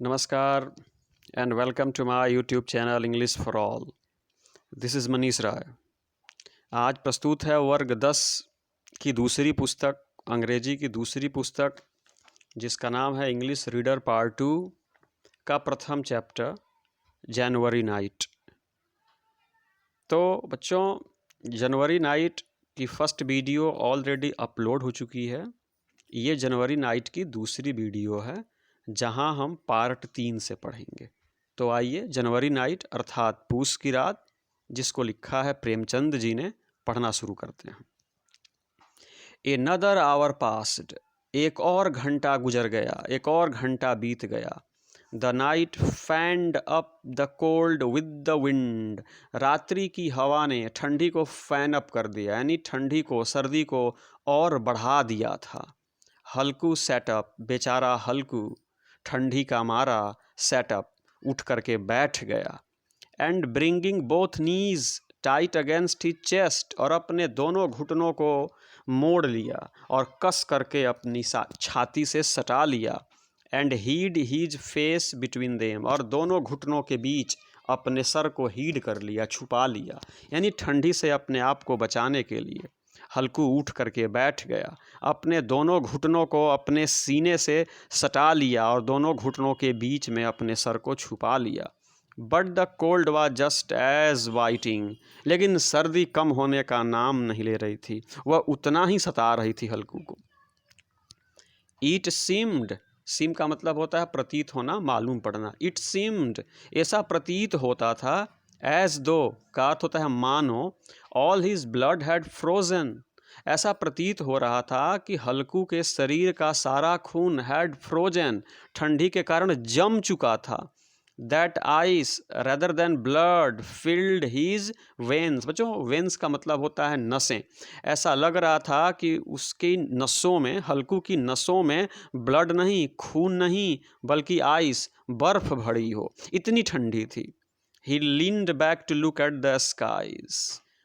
नमस्कार and welcome to my YouTube channel English for all. This is Manish Rai. आज प्रस्तुत है वर्ग 10 की दूसरी पुस्तक, अंग्रेजी की दूसरी पुस्तक, जिसका नाम है इंग्लिश रीडर पार्ट 2 का प्रथम चैप्टर जनवरी नाइट। तो बच्चों, जनवरी नाइट की फर्स्ट वीडियो ऑलरेडी अपलोड हो चुकी है। ये जनवरी नाइट की दूसरी वीडियो है जहां हम पार्ट 3 से पढ़ेंगे। तो आइए जनवरी नाइट अर्थात पूस की रात, जिसको लिखा है प्रेमचंद जी ने, पढ़ना शुरू करते हैं। Another hour passed, एक और घंटा गुजर गया, एक और घंटा बीत गया। The night fanned up the cold with the wind, रात्रि की हवा ने ठंडी को फैन अप कर दिया, यानी ठंडी को, सर्दी को और बढ़ा दिया था। हल्कू सेटअप, बेचारा हल्कू ठंडी का मारा सेटअप उठ करके बैठ गया। And bringing both knees tight against his chest, और अपने दोनों घुटनों को मोड़ लिया और कस करके अपनी छाती से सटा लिया। And hid his face between them, और दोनों घुटनों के बीच अपने सर को हीड कर लिया, छुपा लिया, यानी ठंडी से अपने आप को बचाने के लिए हल्कू उठ करके बैठ गया। अपने दोनों घुटनों को अपने सीने से सटा लिया और दोनों घुटनों के बीच में अपने सर को छुपा लिया। But the cold was just as biting, लेकिन सर्दी कम होने का नाम नहीं ले रही थी, वह उतना ही सता रही थी हल्कू को। इट सीम्ड, सीम का मतलब होता है प्रतीत होना, मालूम पड़ना। इट सीम्ड, ऐसा प्रतीत होता था, एज दो का अर्थ होता है मानो, all his blood had frozen, ऐसा प्रतीत हो रहा था कि हल्कू के शरीर का सारा खून हैड फ्रोजन, ठंडी के कारण जम चुका था। That ice rather than blood filled his veins, बच्चों वेन्स का मतलब होता है नसें। ऐसा लग रहा था कि उसकी नसों में, हल्कू की नसों में ब्लड नहीं, खून नहीं, बल्कि आइस, बर्फ भरी हो, इतनी ठंडी थी। He leaned back to look at the skies,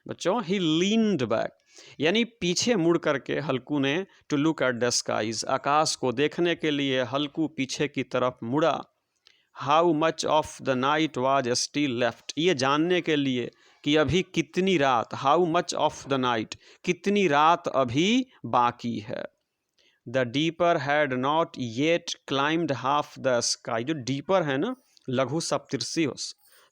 बच्चों ही लीन्ड बैक यानी पीछे मुड़ करके हल्कू ने to look at the skies, आकाश को देखने के लिए हल्कू पीछे की तरफ मुड़ा। How much of the night was still left, ये जानने के लिए कि अभी कितनी रात, how much of the night, कितनी रात अभी बाकी है। The dipper had not yet climbed half the sky, जो डीपर है ना, लघु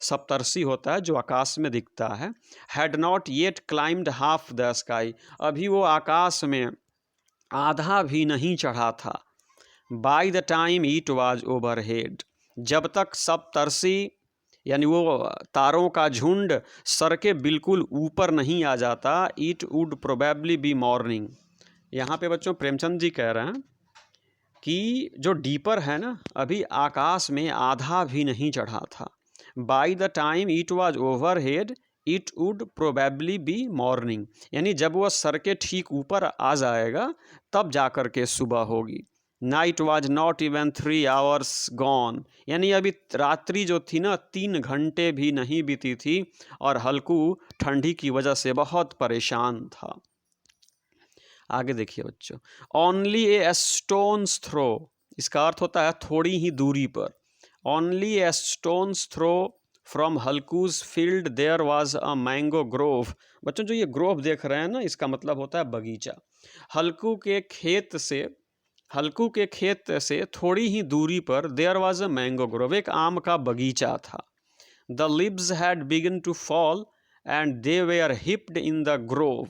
सप्तर्षि होता है जो आकाश में दिखता है। Had not yet climbed half the sky, अभी वो आकाश में आधा भी नहीं चढ़ा था। By the time it was overhead, जब तक सप्तर्षि यानी वो तारों का झुंड सर के बिल्कुल ऊपर नहीं आ जाता, it would probably be morning. यहाँ पे बच्चों प्रेमचंद जी कह रहे हैं कि जो डीपर है ना, अभी आकाश में आधा भी नहीं चढ़ा था। By the time it was overhead it would probably be morning, यानी जब वह सर के ठीक ऊपर आ जाएगा तब जाकर के सुबह होगी। Night was not even 3 hours gone, यानी अभी रात्रि जो थी ना 3 घंटे भी नहीं बीती थी, और हल्कू ठंडी की वजह से बहुत परेशान था। आगे देखिए बच्चों, ओनली ए स्टोन्स थ्रो, इसका अर्थ होता है थोड़ी ही दूरी पर। Only a stone's throw from Halku's field there was a mango grove, बच्चों जो ये ग्रोव देख रहे हैं ना, इसका मतलब होता है बगीचा। हल्कू के खेत से थोड़ी ही दूरी पर there was a mango grove, एक आम का बगीचा था। The leaves had begun to fall and they were heaped in the grove,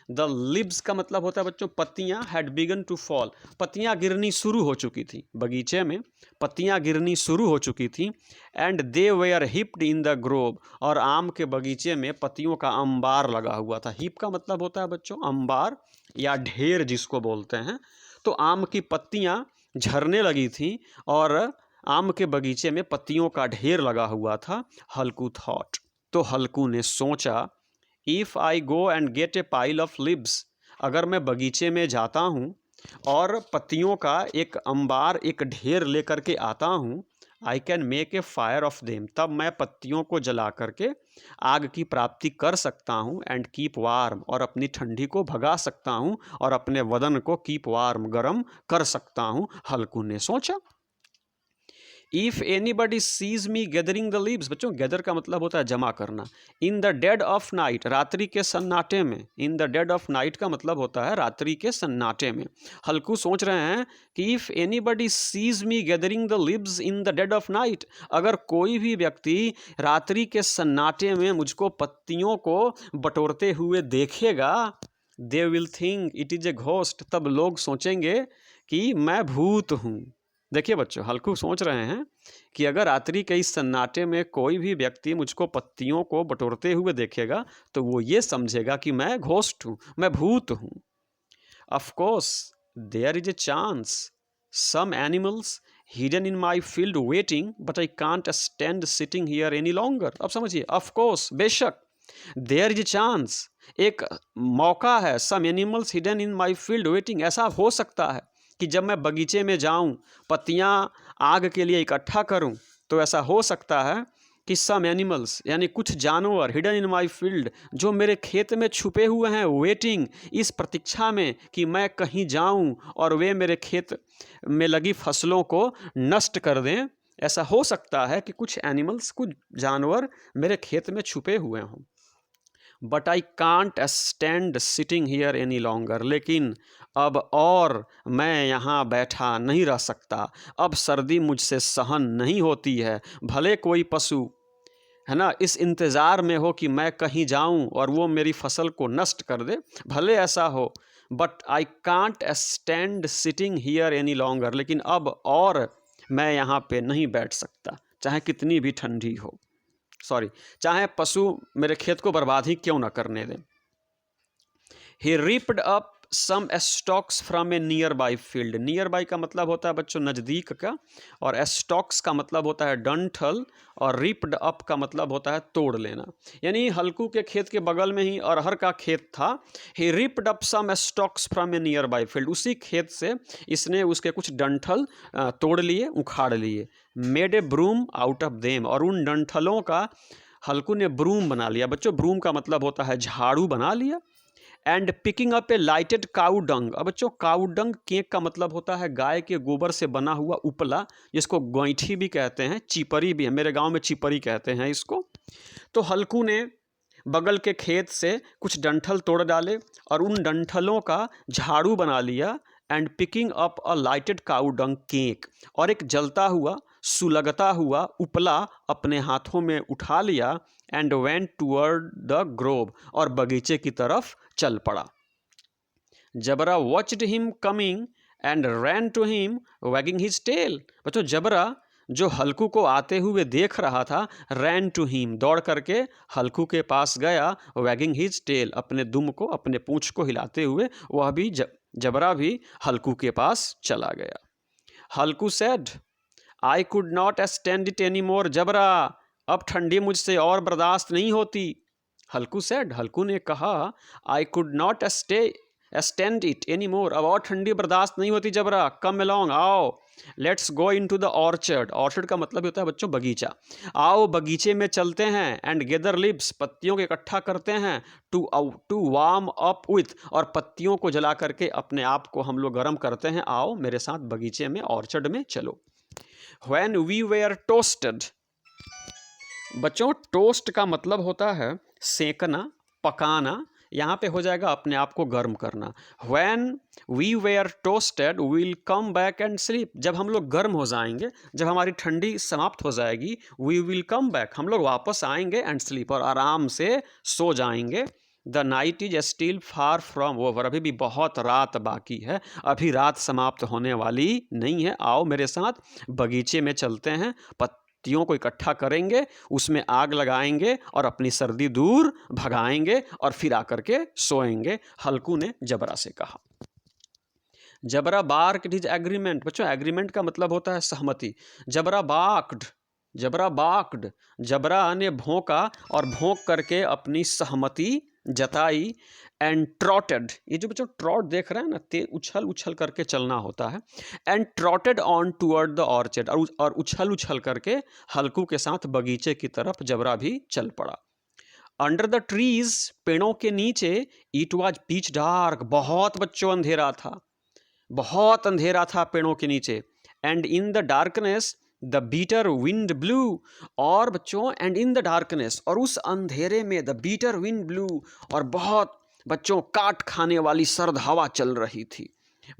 the leaves का मतलब होता है बच्चों पत्तियां, हैड बिगन टू फॉल, पत्तियां गिरनी शुरू हो चुकी थी, बगीचे में पत्तियां गिरनी शुरू हो चुकी थी। And they were heaped in the grove, और आम के बगीचे में पत्तियों का अंबार लगा हुआ था। हिप का मतलब होता है बच्चों अंबार या ढेर जिसको बोलते हैं। तो आम की पत्तियां झरने लगी थी और आम के बगीचे में पत्तियों का ढेर लगा हुआ था। हल्कू थॉट, तो हल्कू ने सोचा, if I go and gate A pile of lives, अगर मैं बगीचे में जाता हूँ और पत्तियों का एक अंबार, एक ढेर लेकर के आता हूँ, I can make a fire of them, तब मैं पत्तियों को जला करके आग की प्राप्ति कर सकता हूँ। एंड कीप वार्म, और अपनी ठंडी को भगा सकता हूँ और अपने वदन को कीप वार्म, गर्म कर सकता हूँ, हल्कू ने सोचा। If anybody sees me gathering the leaves, बच्चों गैदर का मतलब होता है जमा करना, in the dead of night, रात्रि के सन्नाटे में, in the dead of night का मतलब होता है रात्रि के सन्नाटे में। हल्कू सोच रहे हैं कि if anybody sees me gathering the leaves in the dead of night, अगर कोई भी व्यक्ति रात्रि के सन्नाटे में मुझको पत्तियों को बटोरते हुए देखेगा, they will think it is a ghost, तब लोग सोचेंगे कि मैं भूत हूँ। देखिए बच्चों, हल्कू सोच रहे हैं कि अगर रात्रि के इस सन्नाटे में कोई भी व्यक्ति मुझको पत्तियों को बटोरते हुए देखेगा तो वो ये समझेगा कि मैं घोस्ट हूँ, मैं भूत हूँ। Of course there is a chance some animals hidden in my field waiting but I can't stand sitting here any longer. अब समझिए, ऑफ कोर्स बेशक, देयर इज ए चांस, एक मौका है, some animals hidden in my field waiting, ऐसा हो सकता है कि जब मैं बगीचे में जाऊं, पत्तियां आग के लिए इकट्ठा करूं, तो ऐसा हो सकता है कि सम एनिमल्स यानी कुछ जानवर हिडन इन माई फील्ड, जो मेरे खेत में छुपे हुए हैं, वेटिंग, इस प्रतीक्षा में कि मैं कहीं जाऊं और वे मेरे खेत में लगी फसलों को नष्ट कर दें। ऐसा हो सकता है कि कुछ एनिमल्स, कुछ जानवर मेरे खेत में छुपे हुए हों। But I can't stand sitting here any longer, लेकिन अब और मैं यहाँ बैठा नहीं रह सकता, अब सर्दी मुझसे सहन नहीं होती है। भले कोई पशु, है ना, इस इंतज़ार में हो कि मैं कहीं जाऊं और वो मेरी फसल को नष्ट कर दे, भले ऐसा हो, but I can't stand sitting here any longer, लेकिन अब और मैं यहाँ पे नहीं बैठ सकता, चाहे कितनी भी ठंडी हो, चाहे पशु मेरे खेत को बर्बाद ही क्यों ना करने दें। He ripped up some stalks from a nearby field. Nearby का मतलब होता है बच्चों नज़दीक का, और stalks का मतलब होता है डंठल, और ripped up का मतलब होता है तोड़ लेना। यानी हल्कू के खेत के बगल में ही अरहर का खेत था। He ripped up some stalks from a nearby field. उसी खेत से इसने उसके कुछ डंठल तोड़ लिए, उखाड़ लिए। Made a broom out of them, और उन डंठलों का हल्कू ने ब्रूम बना लिया। बच्चों ब्रूम का मतलब होता है झाड़ू बना लिया। And picking up a lighted cow dung. अब बच्चों काऊ डंग केक का मतलब होता है गाय के गोबर से बना हुआ उपला, जिसको गोईठी भी कहते हैं, चिपरी भी है, मेरे गांव में चिपरी कहते हैं इसको। तो हल्कू ने बगल के खेत से कुछ डंठल तोड़ डाले और उन डंठलों का झाड़ू बना लिया। And picking up a lighted cow dung cake, और एक जलता हुआ सुलगता हुआ उपला अपने हाथों में उठा लिया। And went toward the grove, और बगीचे की तरफ चल पड़ा। Jabra watched him coming and ran to him wagging his tail. बच्चों जबरा जो हल्कू को आते हुए देख रहा था, रैन टू हिम, दौड़ करके हल्कू के पास गया, वैगिंग हिज टेल, अपने दुम को, अपने पूंछ को हिलाते हुए वह भी जबरा भी हल्कू के पास चला गया। Halku said I could not stand it any more. Jabra अब ठंडी मुझसे और बर्दाश्त नहीं होती। हल्कू सेड, हल्कू ने कहा, I could not stand it any more, अब और ठंडी बर्दाश्त नहीं होती जबरा, कम अलोंग, आओ, let's go into the orchard. Orchard का मतलब होता है बच्चों बगीचा। आओ बगीचे में चलते हैं। एंड गेदर लिव्स, पत्तियों को इकट्ठा करते हैं। टू वार्म अप विथ, और पत्तियों को जला करके अपने आप को हम लोग गर्म करते हैं। आओ मेरे साथ बगीचे में, ऑर्चर्ड में चलो। When we were toasted, बच्चों टोस्ट का मतलब होता है सेकना, पकाना, यहाँ पे हो जाएगा अपने आप को गर्म करना। When we were toasted, we'll come back and sleep. जब हम लोग गर्म हो जाएंगे, जब हमारी ठंडी समाप्त हो जाएगी, we will come back, हम लोग वापस आएंगे, and sleep, और आराम से सो जाएंगे। The night is still far from over, अभी भी बहुत रात बाकी है, अभी रात समाप्त होने वाली नहीं है। आओ मेरे साथ बगीचे में चलते हैं, पत्तियों को इकट्ठा करेंगे, उसमें आग लगाएंगे और अपनी सर्दी दूर भगाएंगे और फिर आकर के सोएंगे। हल्कू ने जबरा से कहा। जबरा बार्क्ड हिज एग्रीमेंट। बच्चों एग्रीमेंट का मतलब होता है सहमति। जबरा बाक्ड, जबरा बाक्ड, जबरा ने भौंका और भौंक करके अपनी सहमति जताई। एंड ट्रॉटेड, ये जो बच्चों ट्रॉट देख रहे हैं ना, उछल उछल करके चलना होता है। And trotted on toward the orchard, और उछल उछल करके हल्कू के साथ बगीचे की तरफ जबरा भी चल पड़ा। अंडर द ट्रीज, पेड़ों के नीचे, इट वाज पिच डार्क, बहुत बच्चों अंधेरा था, बहुत अंधेरा था पेड़ों के नीचे। And in the darkness the bitter wind blew, और बच्चों एंड इन द डार्कनेस, और उस अंधेरे में द बीटर विंड ब्लू, और बहुत बच्चों काट खाने वाली सर्द हवा चल रही थी।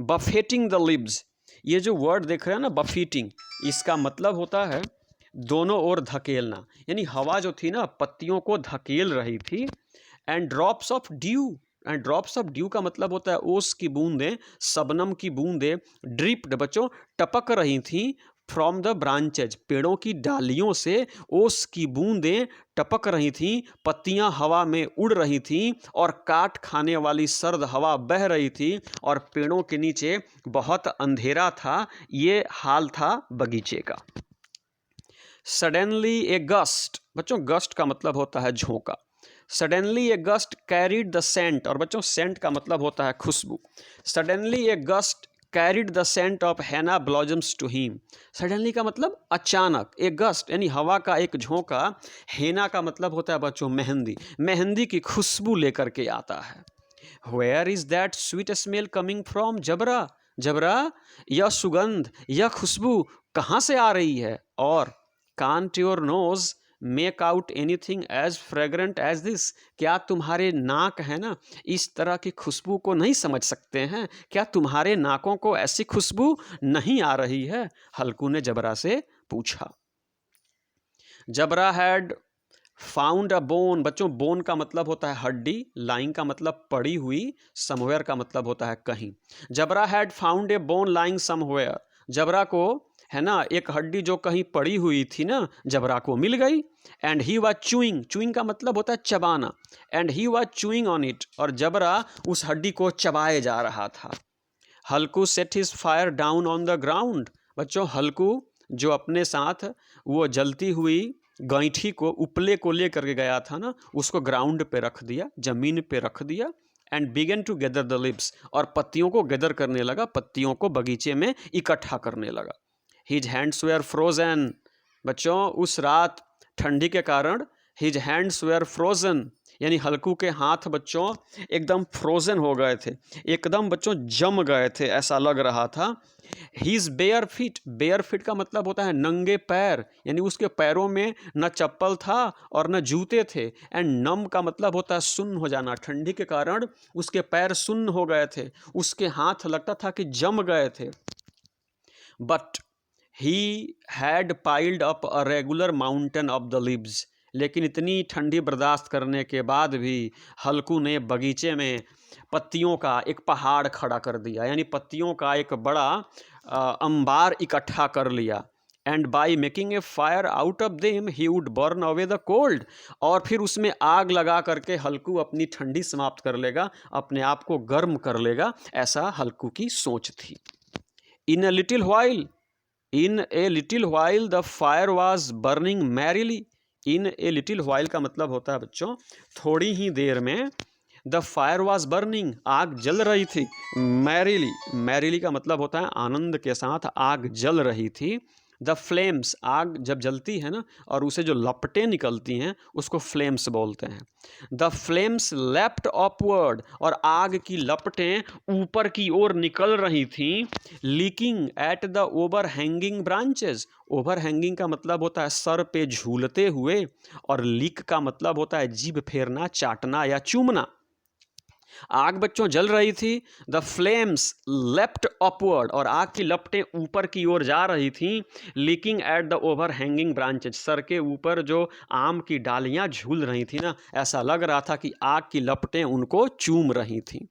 बफेटिंग द लिव्स, ये जो वर्ड देख रहे हैं ना बफेटिंग, इसका मतलब होता है दोनों ओर धकेलना, यानी हवा जो थी ना पत्तियों को धकेल रही थी। And drops of due, and drops of due का मतलब होता है ओस की बूंदें, सबनम की बूंदें, ड्रिप्ड बच्चों टपक रही थी फ्रॉम द ब्रांचेज, पेड़ों की डालियों से ओस की बूंदें टपक रही थीं, पत्तियां हवा में उड़ रही थीं, और काट खाने वाली सर्द हवा बह रही थी, और पेड़ों के नीचे बहुत अंधेरा था। ये हाल था बगीचे का। सडनली ए गस्ट, बच्चों गस्ट का मतलब होता है झोंका। Suddenly a gust carried the scent, और बच्चों सेंट का मतलब होता है खुशबू। Suddenly a gust carried the scent of henna blossoms to him. Suddenly का मतलब अचानक, ए गस्ट यानी हवा का एक झोंका, हैना का मतलब होता है बच्चों मेहंदी, मेहंदी की खुशबू लेकर के आता है। Where is that sweet smell coming from Jabra, Jabra यह सुगंध, यह खुशबू कहाँ से आ रही है? और can't your nose make out anything as fragrant as this, क्या तुम्हारे नाक है ना इस तरह की खुशबू को नहीं समझ सकते हैं? क्या तुम्हारे नाकों को ऐसी खुशबू नहीं आ रही है? हल्कू ने जबरा से पूछा। जबरा हैड फाउंड अ बोन, बच्चों बोन का मतलब होता है हड्डी, लाइंग का मतलब पड़ी हुई, समवेयर का मतलब होता है कहीं। Jabra had found a bone lying somewhere, Jabra को है ना एक हड्डी जो कहीं पड़ी हुई थी ना, जबरा को मिल गई। And he was chewing, chewing का मतलब होता है चबाना, and he was chewing on it, और जबरा उस हड्डी को चबाए जा रहा था। Halku set his fire down on the ground, बच्चों हल्कू जो अपने साथ वो जलती हुई गैंठी को, उपले को लेकर के गया था ना, उसको ग्राउंड पे रख दिया, जमीन पे रख दिया। And began to gather the leaves, और पत्तियों को गैदर करने लगा, पत्तियों को बगीचे में इकट्ठा करने लगा। हिज हैंड्स वेयर फ्रोजन, बच्चों उस रात ठंडी के कारण हिज हैंड्स वेयर फ्रोजन, यानी हल्कू के हाथ बच्चों एकदम फ्रोजन हो गए थे, एकदम बच्चों जम गए थे, ऐसा लग रहा था। His bare feet, bare feet का मतलब होता है नंगे पैर, यानी उसके पैरों में न चप्पल था और न जूते थे। एंड नम का मतलब होता है सुन्न हो जाना, ठंडी के कारण उसके पैर सुन्न हो गए थे, उसके हाथ लगता था कि जम गए थे। But he had piled up a regular mountain of the leaves, लेकिन इतनी ठंडी बर्दाश्त करने के बाद भी हल्कू ने बगीचे में पत्तियों का एक पहाड़ खड़ा कर दिया, यानी पत्तियों का एक बड़ा अंबार इकट्ठा कर लिया। And by making a fire out of them he would burn away the cold, और फिर उसमें आग लगा करके हल्कू अपनी ठंडी समाप्त कर लेगा, अपने आप को गर्म कर लेगा, ऐसा हल्कू की सोच थी। इन a little while, in a little while the fire was burning merrily, in a little while का मतलब होता है बच्चों थोड़ी ही देर में, द फायर वॉज बर्निंग आग जल रही थी, मैरिली, मैरिली का मतलब होता है आनंद के साथ आग जल रही थी। द फ्लेम्स, आग जब जलती है ना और उसे जो लपटें निकलती हैं उसको फ्लेम्स बोलते हैं। द फ्लेम्स लेफ्ट अपवर्ड, और आग की लपटें ऊपर की ओर निकल रही थीं। Leaking at the over hanging branches, over hanging का मतलब होता है सर पे झूलते हुए, और लीक का मतलब होता है जीभ फेरना, चाटना या चूमना। आग बच्चों जल रही थी, द फ्लेम्स लेफ्ट अपवर्ड, और आग की लपटें ऊपर की ओर जा रही थीं। Leaking at the over hanging branches, sir के ऊपर जो आम की डालियां झूल रही थी ना, ऐसा लग रहा था कि आग की लपटें उनको चूम रही थीं।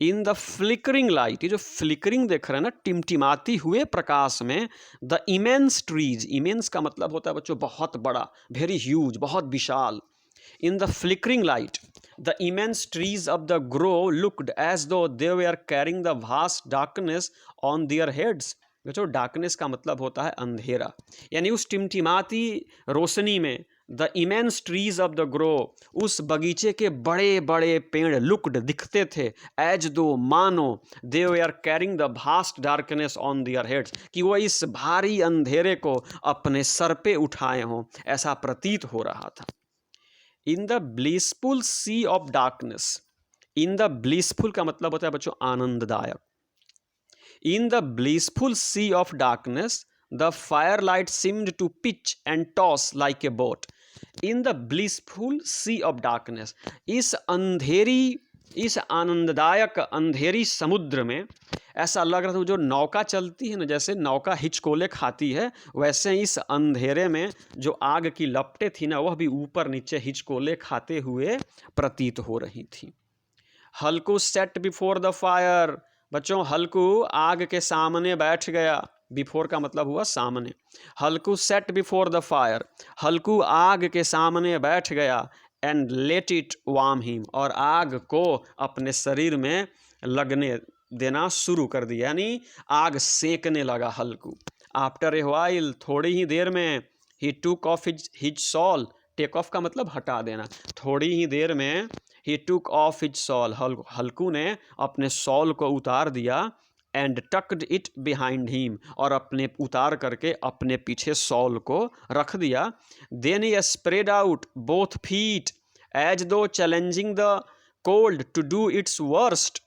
इन द फ्लिकरिंग लाइट, ये जो फ्लिकरिंग देख रहे हैं ना टिमटिमाती हुए प्रकाश में, द इमेंस ट्रीज, इमेंस का मतलब होता है बच्चों बहुत बड़ा, वेरी ह्यूज, बहुत विशाल। In the flickering light, the immense trees of the grove looked as though they were carrying the vast darkness on their heads. बच्चों डार्कनेस का मतलब होता है अंधेरा, यानी उस टिमटिमाती रोशनी में the immense trees of the grow, उस बगीचे के बड़े बड़े पेड़ लुक्ड दिखते थे, एज दो मानो they were carrying the vast darkness on their heads, कि वो इस भारी अंधेरे को अपने सर पे उठाए हों, ऐसा प्रतीत हो रहा था। In the blissful sea of darkness, in the blissful का मतलब होता है बच्चों आनंददायक। In the blissful sea of darkness the firelight seemed to pitch and toss like a boat in the blissful sea of darkness. इस आनंददायक अंधेरी समुद्र में ऐसा लग रहा था जो नौका चलती है ना, जैसे नौका हिचकोले खाती है, वैसे इस अंधेरे में जो आग की लपटें थी ना, वह भी ऊपर नीचे हिचकोले खाते हुए प्रतीत हो रही थी। हल्कू सेट बिफोर द फायर। बच्चों, हल्कू आग के सामने बैठ गया। बिफोर का मतलब हुआ सामने। हल्कू सेट बिफोर द फायर, हल्कू आग के सामने बैठ गया। And let it warm him, और आग को अपने शरीर में लगने देना शुरू कर दिया, यानी आग सेकने लगा हल्कू। आफ्टर ए व्हाइल, थोड़ी ही देर में, he took off his shawl, take off का मतलब हटा देना, थोड़ी ही देर में he took off his sol, हल्कू ने अपने सॉल को उतार दिया। And tucked it behind him, और अपने उतार करके अपने पीछे सॉल को रख दिया। Then he spread out both feet as though challenging the cold to do its worst.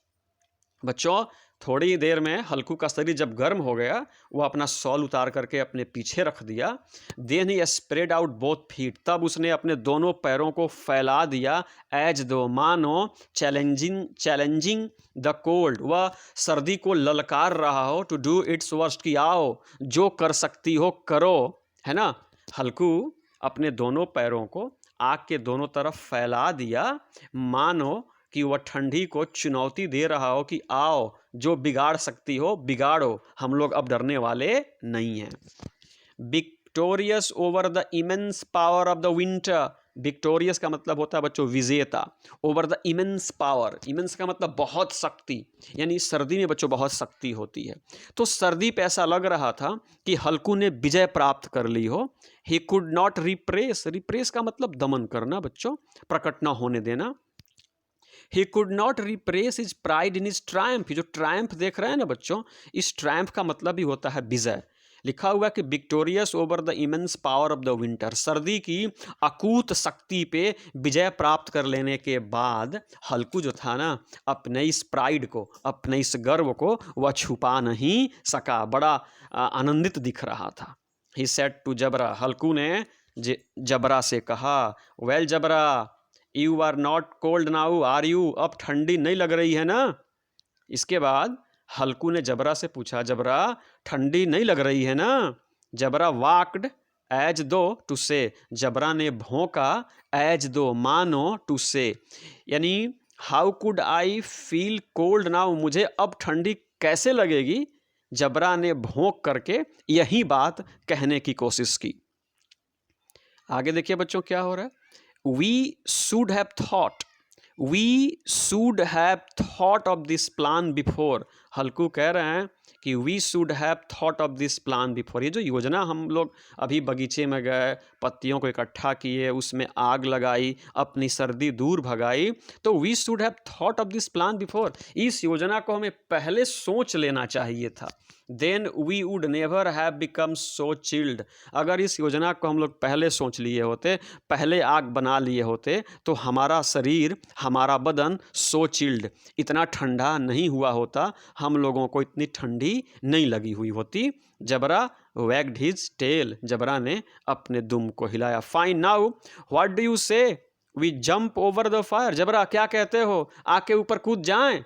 बच्चों, थोड़ी ही देर में हल्कू का शरीर जब गर्म हो गया, वो अपना सॉल उतार करके अपने पीछे रख दिया। Then he spread out both feet, तब उसने अपने दोनों पैरों को फैला दिया। एज दो, मानो चैलेंजिंग द कोल्ड, वह सर्दी को ललकार रहा हो। टू डू इट्स वर्स्ट, की आओ जो कर सकती हो करो, है ना। हल्कू अपने दोनों पैरों को आग के दोनों तरफ फैला दिया, मानो कि वह ठंडी को चुनौती दे रहा हो कि आओ जो बिगाड़ सकती हो बिगाड़ो, हम लोग अब डरने वाले नहीं हैं। Victorious over the immense power of the winter. Victorious का मतलब होता है बच्चों विजेता। Over the immense power, immense का मतलब बहुत शक्ति, यानी सर्दी में बच्चों बहुत शक्ति होती है। तो सर्दी पे ऐसा लग रहा था कि हल्कू ने विजय प्राप्त कर ली हो। He could not repress, repress का मतलब दमन करना बच्चों, प्रकट ना होने देना। He could not repress his pride in his triumph। जो ट्रायम्फ देख रहे हैं ना बच्चों, इस ट्रायम्फ का मतलब भी होता है विजय। लिखा हुआ कि victorious over the immense power of the winter, सर्दी की अकूत शक्ति पे विजय प्राप्त कर लेने के बाद हल्कू जो था ना, अपने इस प्राइड को, अपने इस गर्व को वह छुपा नहीं सका, बड़ा आनंदित दिख रहा था। ही सेड टू जबरा, हल्कू ने जबरा से कहा, well Jabra, you are not cold now are you, अब ठंडी नहीं लग रही है ना। इसके बाद हल्कू ने जबरा से पूछा, जबरा ठंडी नहीं लग रही है ना। जबरा वाक्ड एज दो टू से, जबरा ने भौंका एज दो, मानो टू से, यानी how could I feel cold now, मुझे अब ठंडी कैसे लगेगी। जबरा ने भौंक करके यही बात कहने की कोशिश की। आगे देखिए बच्चों क्या हो रहा है। We should have thought of this plan before। हल्कू कह रहे हैं कि we should have thought of this plan before। ये जो योजना हम लोग अभी बगीचे में गए, पत्तियों को इकट्ठा किए, उसमें आग लगाई, अपनी सर्दी दूर भगाई, तो we should have thought of this plan before, इस योजना को हमें पहले सोच लेना चाहिए था। Then we would never have become so chilled। अगर इस योजना को हम लोग पहले सोच लिए होते, पहले आग बना लिए होते, तो हमारा शरीर, हमारा बदन so chilled, इतना ठंडा नहीं हुआ होता, हम लोगों को इतनी ठंडी नहीं लगी हुई होती। जबरा wagged his tail, जबरा ने अपने दुम को हिलाया। Fine, now what do you say we jump over the fire। जबरा क्या कहते हो, आग के ऊपर कूद जाएं।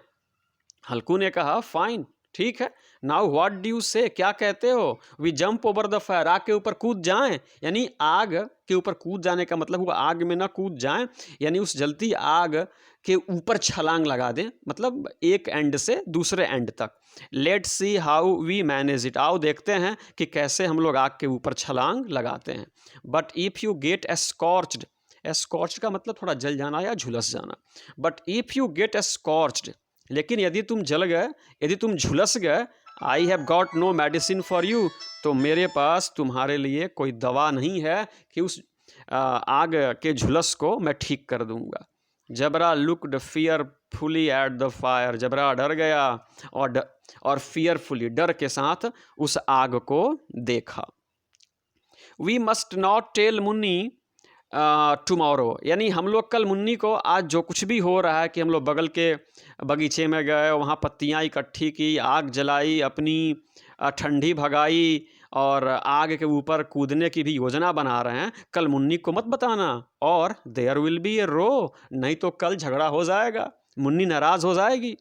हल्कू ने कहा फाइन, ठीक है। नाउ व्हाट डू यू से, क्या कहते हो, we jump over the fire, आग के ऊपर कूद जाएं, यानी आग के ऊपर कूद जाने का मतलब हुआ आग में ना कूद जाएं, यानी उस जलती आग के ऊपर छलांग लगा दें, मतलब एक एंड से दूसरे एंड तक। Let's see how we manage it, आओ देखते हैं कि कैसे हम लोग आग के ऊपर छलांग लगाते हैं। But if you get scorched, scorched का मतलब थोड़ा जल जाना या झुलस जाना। But if you get scorched, लेकिन यदि तुम जल गए, यदि तुम झुलस गए, I have got no medicine for you, तो मेरे पास तुम्हारे लिए कोई दवा नहीं है कि उस आग के झुलस को मैं ठीक कर दूंगा। Jabra looked fearfully at the fire, Jabra डर गया और फियरफुली, डर के साथ उस आग को देखा। We must not tell Munni tomorrow, यानी हम लोग कल मुन्नी को आज जो कुछ भी हो रहा है, कि हम लोग बगल के बगीचे में गए, वहाँ पत्तियाँ इकट्ठी की, आग जलाई, अपनी ठंडी भगाई और आग के ऊपर कूदने की भी योजना बना रहे हैं, कल मुन्नी को मत बताना, और देयर विल बी ए रो, नहीं तो कल झगड़ा हो जाएगा, मुन्नी नाराज हो जाएगी।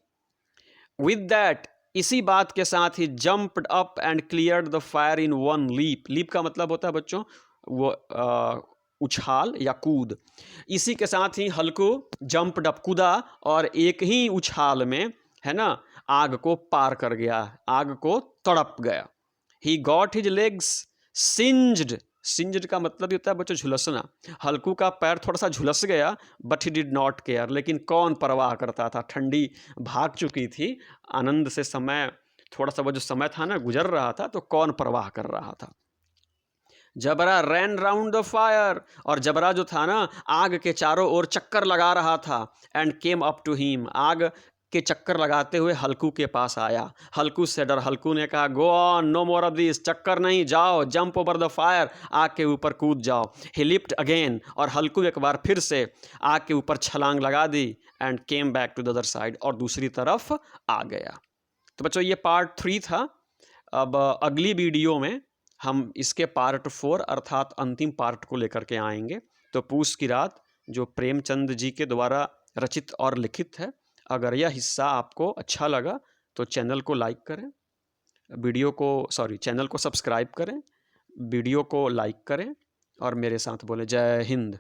विद दैट, इसी बात के साथ ही jumped up and cleared the fire in one leap. Leap का मतलब होता है बच्चों वो उछाल या कूद। इसी के साथ ही हल्कू जंप्ड अप, कूदा, और एक ही उछाल में, है ना, आग को पार कर गया, आग को तड़प गया। ही गॉट हिज लेग्स सिंज्ड, सिंज्ड का मतलब होता है बच्चों झुलसना। हल्कू का पैर थोड़ा सा झुलस गया, but he did not care, लेकिन कौन परवाह करता था, ठंडी भाग चुकी थी, आनंद से समय, थोड़ा सा वो जो समय था ना गुजर रहा था, तो कौन परवाह कर रहा था। जबरा रैन राउंड द फायर, और जबरा जो था ना आग के चारों ओर चक्कर लगा रहा था। And came up to him, आग के चक्कर लगाते हुए हल्कू के पास आया। हल्कू से डर, हल्कू ने कहा go on, no more of this, चक्कर नहीं, जाओ, जंप ओवर द फायर, आग के ऊपर कूद जाओ। ही लिफ्ट अगेन, और हल्कू एक बार फिर से आग के ऊपर छलांग लगा दी। And came back to the other side, और दूसरी तरफ आ गया। तो बच्चों ये पार्ट 3 था। अब अगली वीडियो में हम इसके पार्ट 4 अर्थात अंतिम पार्ट को लेकर के आएंगे। तो पूस की रात जो प्रेमचंद जी के द्वारा रचित और लिखित है। अगर यह हिस्सा आपको अच्छा लगा तो चैनल को लाइक करें, चैनल को सब्सक्राइब करें, वीडियो को लाइक करें, और मेरे साथ बोले जय हिंद।